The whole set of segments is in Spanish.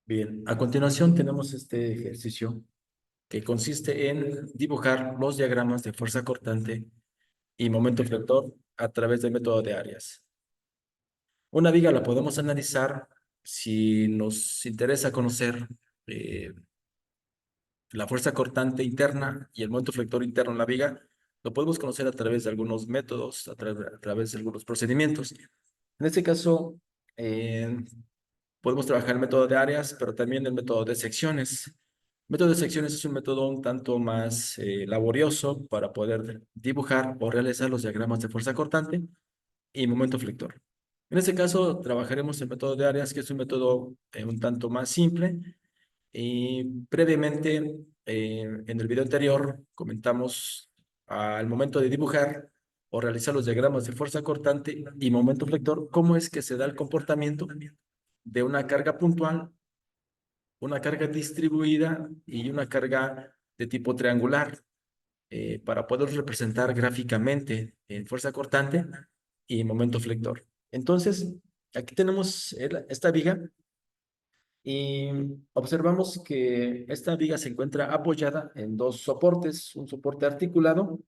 Bien, a continuación tenemos este ejercicio que consiste en dibujar los diagramas de fuerza cortante y momento flector a través del método de áreas. Una viga la podemos analizar si nos interesa conocer eh, la fuerza cortante interna y el momento flector interno en la viga. Lo podemos conocer a través de algunos métodos, a través de algunos procedimientos. En este caso, eh, podemos trabajar el método de áreas, pero también el método de secciones. El método de secciones es un método un tanto más laborioso para poder dibujar o realizar los diagramas de fuerza cortante y momento flector. En este caso, trabajaremos el método de áreas, que es un método un tanto más simple. Y previamente, en el video anterior, comentamos al momento de dibujar o realizar los diagramas de fuerza cortante y momento flector, cómo es que se da el comportamiento de una carga puntual, una carga distribuida y una carga de tipo triangular, para poder representar gráficamente en fuerza cortante y momento flector. Entonces, aquí tenemos esta viga y observamos que esta viga se encuentra apoyada en dos soportes, un soporte articulado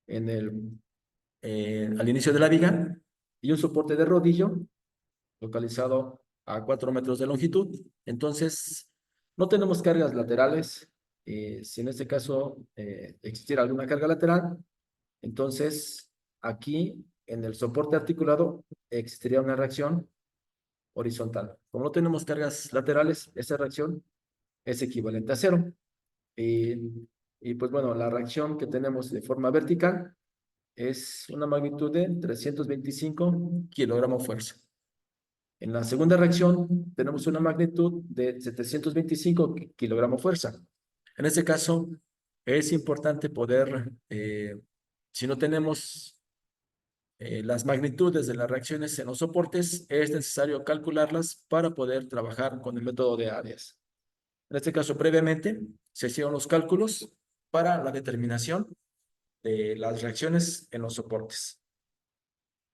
al inicio de la viga y un soporte de rodillo localizado a 4 metros de longitud. Entonces, no tenemos cargas laterales. Si en este caso existiera alguna carga lateral, entonces aquí en el soporte articulado existiría una reacción horizontal. Como no tenemos cargas laterales, esa reacción es equivalente a cero. Y pues bueno, la reacción que tenemos de forma vertical es una magnitud de 325 kilogramos fuerza. En la segunda reacción tenemos una magnitud de 725 kilogramos fuerza. En este caso, es importante poder, si no tenemos las magnitudes de las reacciones en los soportes, es necesario calcularlas para poder trabajar con el método de áreas. En este caso, previamente, se hicieron los cálculos para la determinación de las reacciones en los soportes.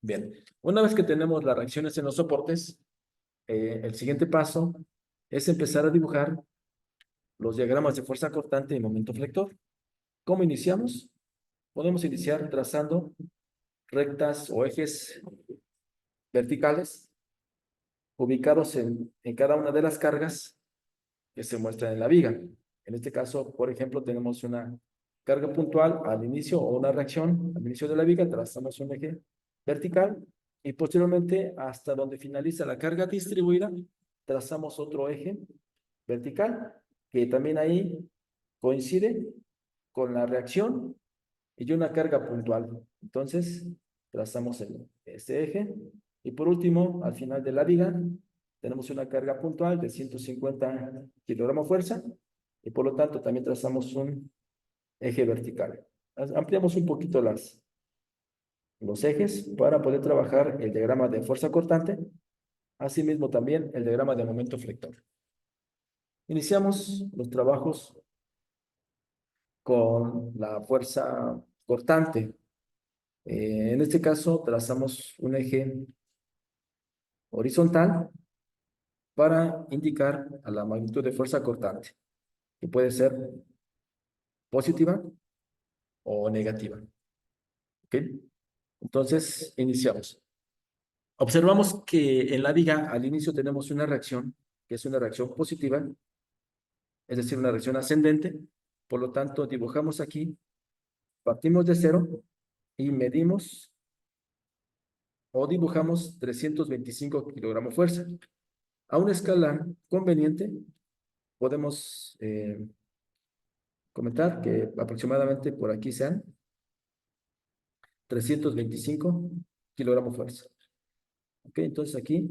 Bien, una vez que tenemos las reacciones en los soportes, el siguiente paso es empezar a dibujar los diagramas de fuerza cortante y momento flector. ¿Cómo iniciamos? Podemos iniciar trazando rectas o ejes verticales ubicados en cada una de las cargas que se muestran en la viga. En este caso, por ejemplo, tenemos una carga puntual al inicio o una reacción al inicio de la viga, trazamos un eje vertical y posteriormente hasta donde finaliza la carga distribuida, trazamos otro eje vertical que también ahí coincide con la reacción y una carga puntual. Entonces, trazamos este eje y por último, al final de la viga, tenemos una carga puntual de 150 kilogramos fuerza y por lo tanto también trazamos un eje vertical. Ampliamos un poquito los ejes para poder trabajar el diagrama de fuerza cortante, asimismo también el diagrama de momento flector. Iniciamos los trabajos con la fuerza cortante. En este caso, trazamos un eje horizontal para indicar a la magnitud de fuerza cortante, que puede ser positiva o negativa. ¿Ok? Entonces, iniciamos. Observamos que en la viga al inicio tenemos una reacción, que es una reacción positiva, es decir, una reacción ascendente. Por lo tanto, dibujamos aquí, partimos de cero y medimos o dibujamos 325 kilogramos fuerza. A una escala conveniente, podemos comentar que aproximadamente por aquí sean 325 kilogramos fuerza. Ok, entonces aquí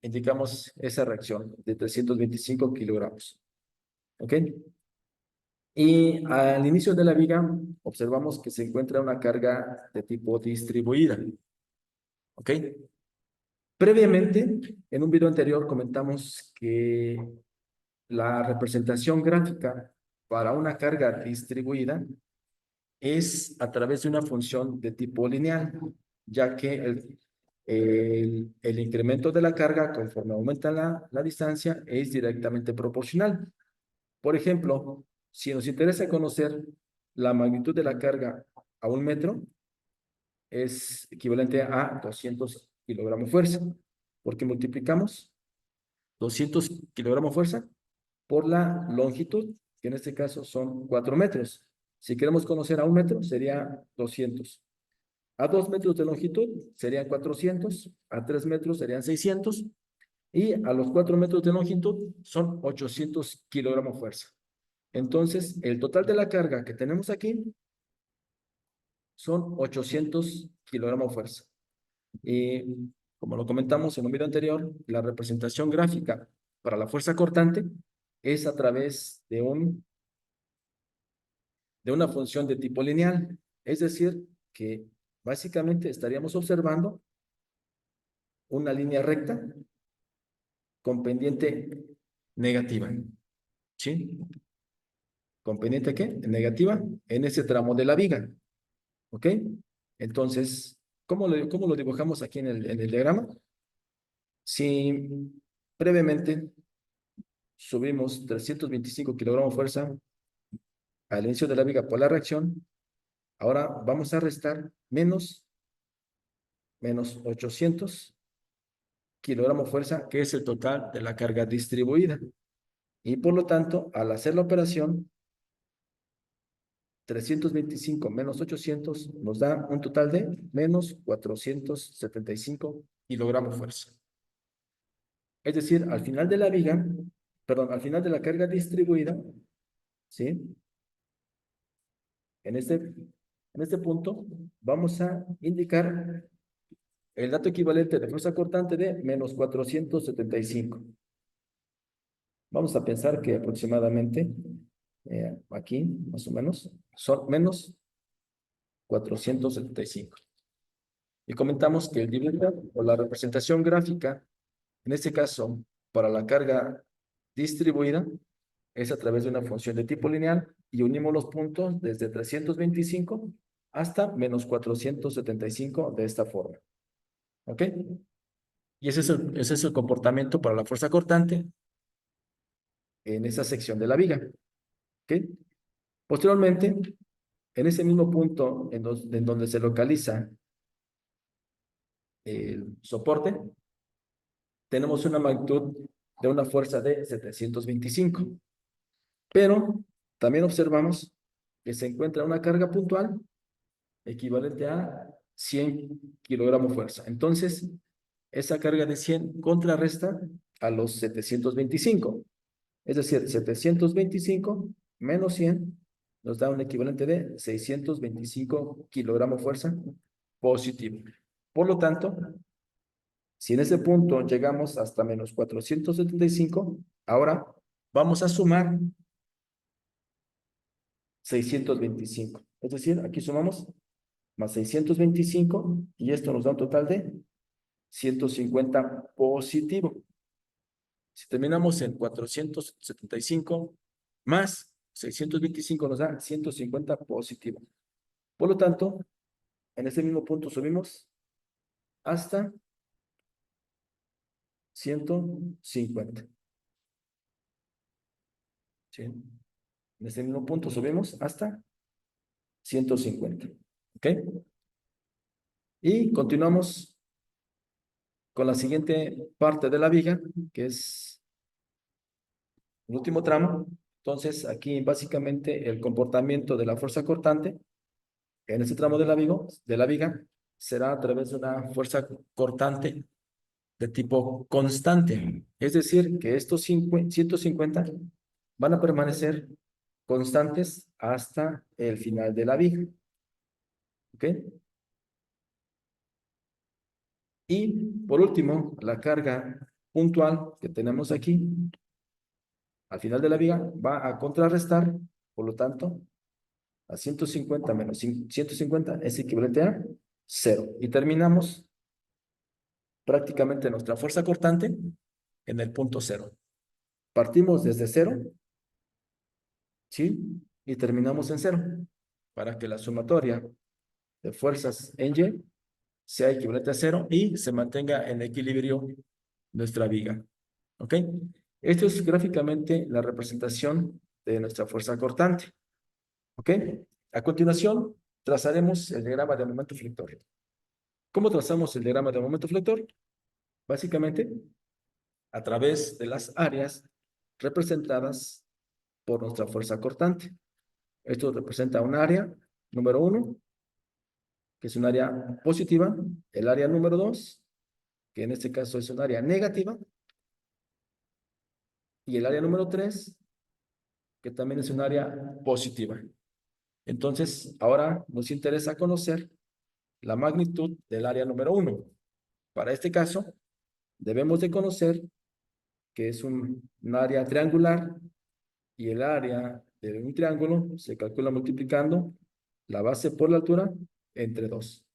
indicamos esa reacción de 325 kilogramos. Ok, y al inicio de la viga observamos que se encuentra una carga de tipo distribuida. Ok, previamente en un video anterior comentamos que la representación gráfica para una carga distribuida es a través de una función de tipo lineal, ya que El incremento de la carga conforme aumenta la distancia es directamente proporcional. Por ejemplo, si nos interesa conocer la magnitud de la carga a 1 metro, es equivalente a 200 kilogramos fuerza, porque multiplicamos 200 kilogramos fuerza por la longitud, que en este caso son 4 metros. Si queremos conocer a 1 metro, sería 200. A 2 metros de longitud serían 400, a 3 metros serían 600, y a los 4 metros de longitud son 800 kilogramos fuerza. Entonces, el total de la carga que tenemos aquí son 800 kilogramos fuerza. Y como lo comentamos en un video anterior, la representación gráfica para la fuerza cortante es a través de una función de tipo lineal. Es decir, que básicamente estaríamos observando una línea recta con pendiente negativa. ¿Sí? ¿Con pendiente qué? Negativa en ese tramo de la viga. ¿Ok? Entonces, cómo lo dibujamos aquí en el diagrama? Si brevemente subimos 325 kilogramos de fuerza al inicio de la viga por la reacción, ahora vamos a restar menos 800 kilogramos de fuerza, que es el total de la carga distribuida. Y por lo tanto, al hacer la operación, 325 menos 800 nos da un total de menos 475 kilogramos de fuerza. Es decir, al final de la viga, perdón, al final de la carga distribuida, ¿sí? En este punto vamos a indicar el dato equivalente de fuerza cortante de menos 475. Vamos a pensar que aproximadamente, aquí más o menos, son menos 475. Y comentamos que el divisor o la representación gráfica, en este caso, para la carga distribuida, es a través de una función de tipo lineal, y unimos los puntos desde 325 hasta menos 475 de esta forma. ¿Ok? Y ese es el comportamiento para la fuerza cortante en esa sección de la viga. ¿Ok? Posteriormente, en ese mismo punto en donde se localiza el soporte, tenemos una magnitud de una fuerza de 725. Pero también observamos que se encuentra una carga puntual equivalente a 100 kilogramos fuerza. Entonces, esa carga de 100 contrarresta a los 725. Es decir, 725 menos 100 nos da un equivalente de 625 kilogramos fuerza positivo. Por lo tanto, si en ese punto llegamos hasta menos 475, ahora vamos a sumar 625. Es decir, aquí sumamos más 625 y esto nos da un total de 150 positivo. Si terminamos en 475 más 625 nos da 150 positivo. Por lo tanto, en ese mismo punto subimos hasta 150. ¿Sí? En ese mismo punto subimos hasta 150. ¿Ok? Y continuamos con la siguiente parte de la viga, que es el último tramo. Entonces, aquí básicamente el comportamiento de la fuerza cortante en este tramo de la viga será a través de una fuerza cortante de tipo constante. Es decir, que estos 150 van a permanecer constantes hasta el final de la viga. ¿Ok? Y por último, la carga puntual que tenemos aquí al final de la viga va a contrarrestar, por lo tanto, a 150 menos 150 es equivalente a 0. Y terminamos prácticamente nuestra fuerza cortante en el punto 0. Partimos desde 0, ¿sí? Y terminamos en 0, para que la sumatoria de fuerzas en Y sea equivalente a cero y se mantenga en equilibrio nuestra viga. ¿Ok? Esto es gráficamente la representación de nuestra fuerza cortante. ¿Ok? A continuación, trazaremos el diagrama de momento flector. ¿Cómo trazamos el diagrama de momento flector? Básicamente, a través de las áreas representadas por nuestra fuerza cortante. Esto representa un área número 1, que es un área positiva, el área número 2, que en este caso es un área negativa, y el área número 3, que también es un área positiva. Entonces, ahora nos interesa conocer la magnitud del área número 1. Para este caso, debemos de conocer que es un área triangular y el área de un triángulo se calcula multiplicando la base por la altura entre 2.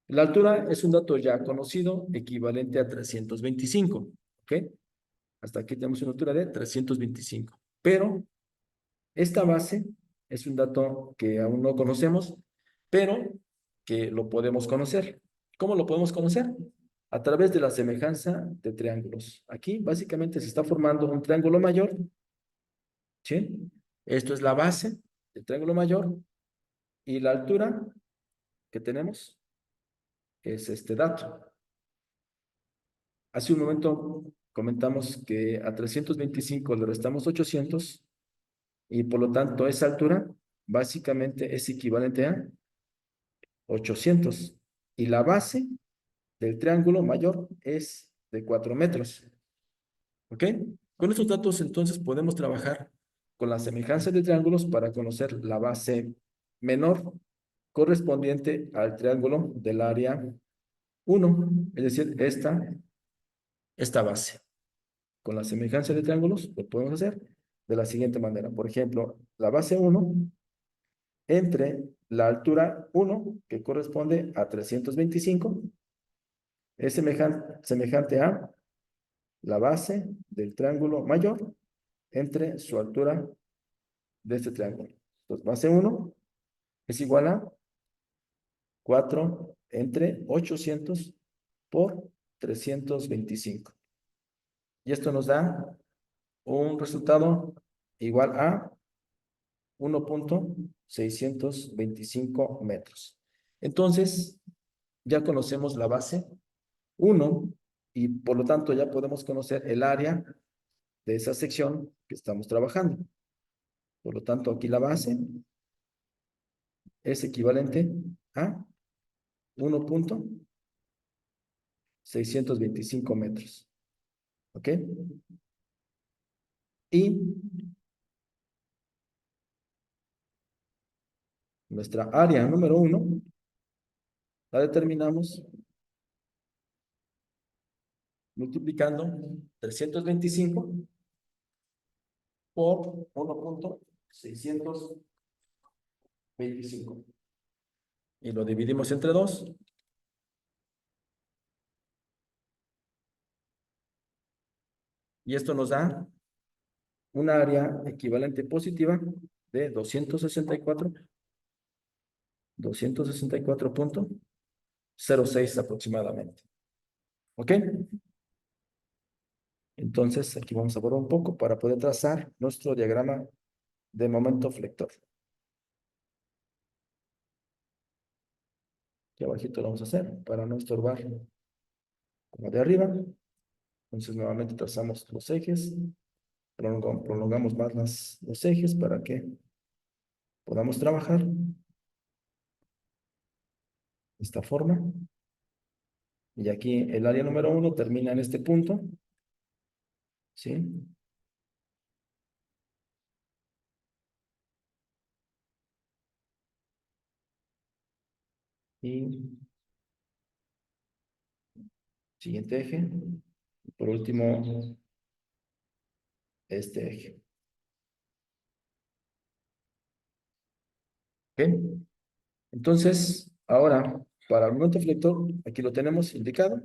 La altura es un dato ya conocido, equivalente a 325, ¿ok? Hasta aquí tenemos una altura de 325. Pero esta base es un dato que aún no conocemos, pero que lo podemos conocer. ¿Cómo lo podemos conocer? A través de la semejanza de triángulos. Aquí básicamente se está formando un triángulo mayor, ¿sí? Esto es la base del triángulo mayor y la altura que tenemos es este dato. Hace un momento comentamos que a 325 le restamos 800 y por lo tanto esa altura básicamente es equivalente a 800 y la base del triángulo mayor es de 4 metros. ¿Ok? Con estos datos entonces podemos trabajar con la semejanza de triángulos para conocer la base menor correspondiente al triángulo del área 1, es decir, esta base. Con la semejanza de triángulos lo podemos hacer de la siguiente manera. Por ejemplo, la base 1 entre la altura 1, que corresponde a 325, es semejante a la base del triángulo mayor entre su altura de este triángulo. Entonces, base 1 es igual a 4 entre 800 por 325. Y esto nos da un resultado igual a 1.625 metros. Entonces, ya conocemos la base 1 y por lo tanto ya podemos conocer el área de esa sección que estamos trabajando. Por lo tanto, aquí la base es equivalente a 1.625 metros. ¿Ok? Y nuestra área número 1 la determinamos multiplicando 325 por 1.625. Y lo dividimos entre 2. Y esto nos da un área equivalente positiva de 264.06 aproximadamente. ¿Ok? Entonces, aquí vamos a borrar un poco para poder trazar nuestro diagrama de momento flector. Aquí abajito lo vamos a hacer para no estorbar como de arriba. Entonces, nuevamente trazamos los ejes. Prolongamos más los ejes para que podamos trabajar de esta forma. Y aquí el área número 1 termina en este punto. ¿Sí? Y siguiente eje. Y por último, este eje. ¿Ok? Entonces, ahora, para el momento flector, aquí lo tenemos indicado.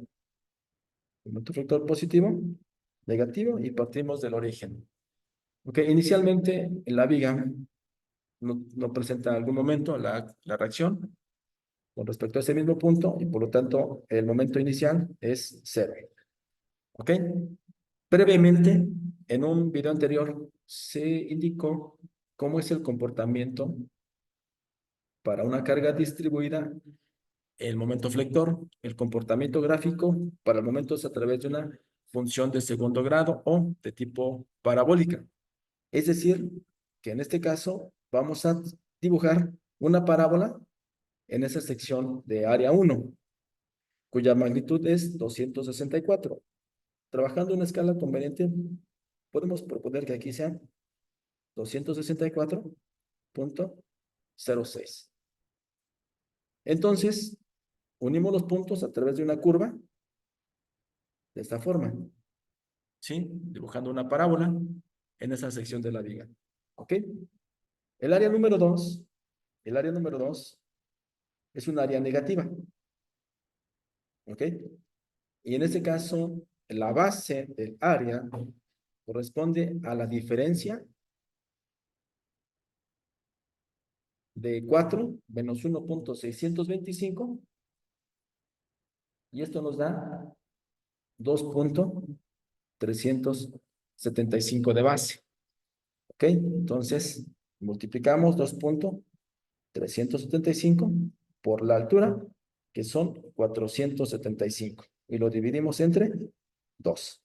El momento flector positivo, negativo, y partimos del origen. ¿Ok? Inicialmente, la viga no presenta en algún momento la reacción. con respecto a ese mismo punto y por lo tanto el momento inicial es 0. ¿Ok? Previamente, en un video anterior, se indicó cómo es el comportamiento para una carga distribuida, el momento flector, el comportamiento gráfico para el momento es a través de una función de segundo grado o de tipo parabólica. Es decir, que en este caso vamos a dibujar una parábola en esa sección de área 1, cuya magnitud es 264. Trabajando en escala conveniente, podemos proponer que aquí sea 264.06. Entonces, unimos los puntos a través de una curva de esta forma, ¿sí? Dibujando una parábola en esa sección de la viga. ¿Ok? El área número 2, el área número 2 es un área negativa. ¿Ok? Y en este caso, la base del área corresponde a la diferencia de 4 menos 1.625 y esto nos da 2.375 de base. ¿Ok? Entonces, multiplicamos 2.375 por la altura, que son 475, y lo dividimos entre 2.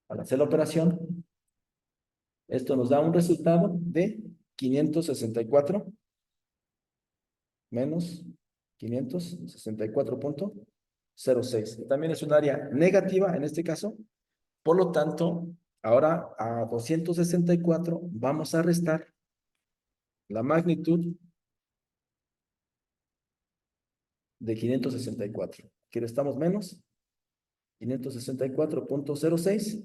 Al hacer la operación, esto nos da un resultado de 564 menos 564.06. También es un área negativa en este caso. Por lo tanto, ahora a 264 vamos a restar la magnitud de 564. Aquí restamos menos 564.06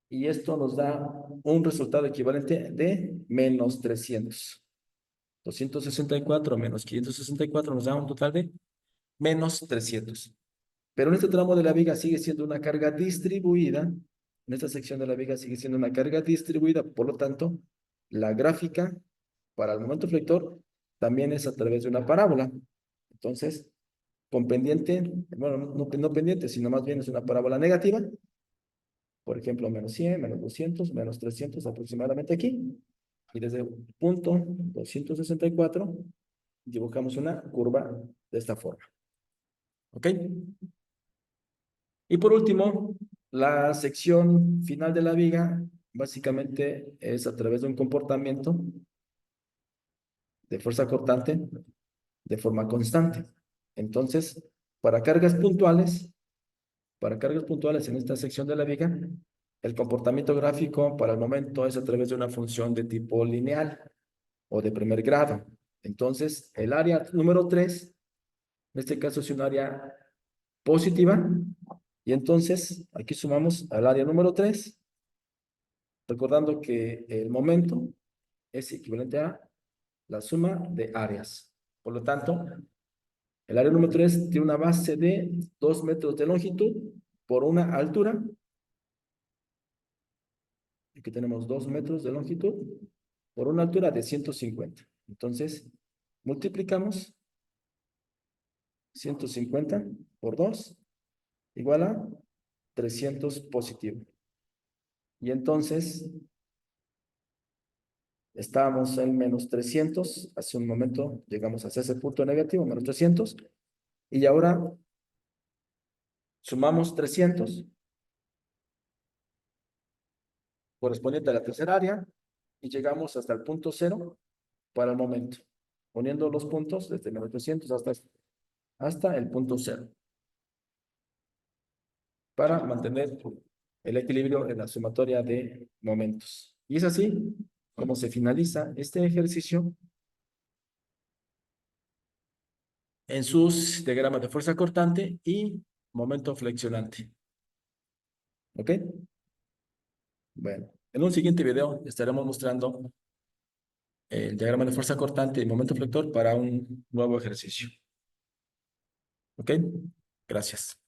y esto nos da un resultado equivalente de menos 300. 264 menos 564 nos da un total de menos 300. Pero en este tramo de la viga sigue siendo una carga distribuida. En esta sección de la viga sigue siendo una carga distribuida. Por lo tanto, la gráfica para el momento flector también es a través de una parábola. Entonces, con pendiente, bueno, no pendiente, sino más bien es una parábola negativa. Por ejemplo, menos 100, menos 200, menos 300 aproximadamente aquí. Y desde el punto 264 dibujamos una curva de esta forma. ¿Ok? Y por último, la sección final de la viga básicamente es a través de un comportamiento de fuerza cortante de forma constante. Entonces, para cargas puntuales, en esta sección de la viga, el comportamiento gráfico para el momento es a través de una función de tipo lineal o de primer grado. Entonces, el área número 3, en este caso es un área positiva, y entonces aquí sumamos al área número 3, recordando que el momento es equivalente a la suma de áreas. Por lo tanto, el área número 3 tiene una base de 2 metros de longitud por una altura. Aquí tenemos 2 metros de longitud por una altura de 150. Entonces, multiplicamos 150 por 2 igual a 300 positivo. Y entonces, estábamos en menos 300. Hace un momento llegamos hasta ese punto negativo, menos 300. Y ahora sumamos 300 correspondiente a la tercera área y llegamos hasta el punto 0 para el momento, poniendo los puntos desde 900 hasta el punto 0 para mantener el equilibrio en la sumatoria de momentos. Y es así como se finaliza este ejercicio en sus diagramas de fuerza cortante y momento flexionante. ¿Ok? Bueno, en un siguiente video estaremos mostrando el diagrama de fuerza cortante y momento flector para un nuevo ejercicio. ¿Ok? Gracias.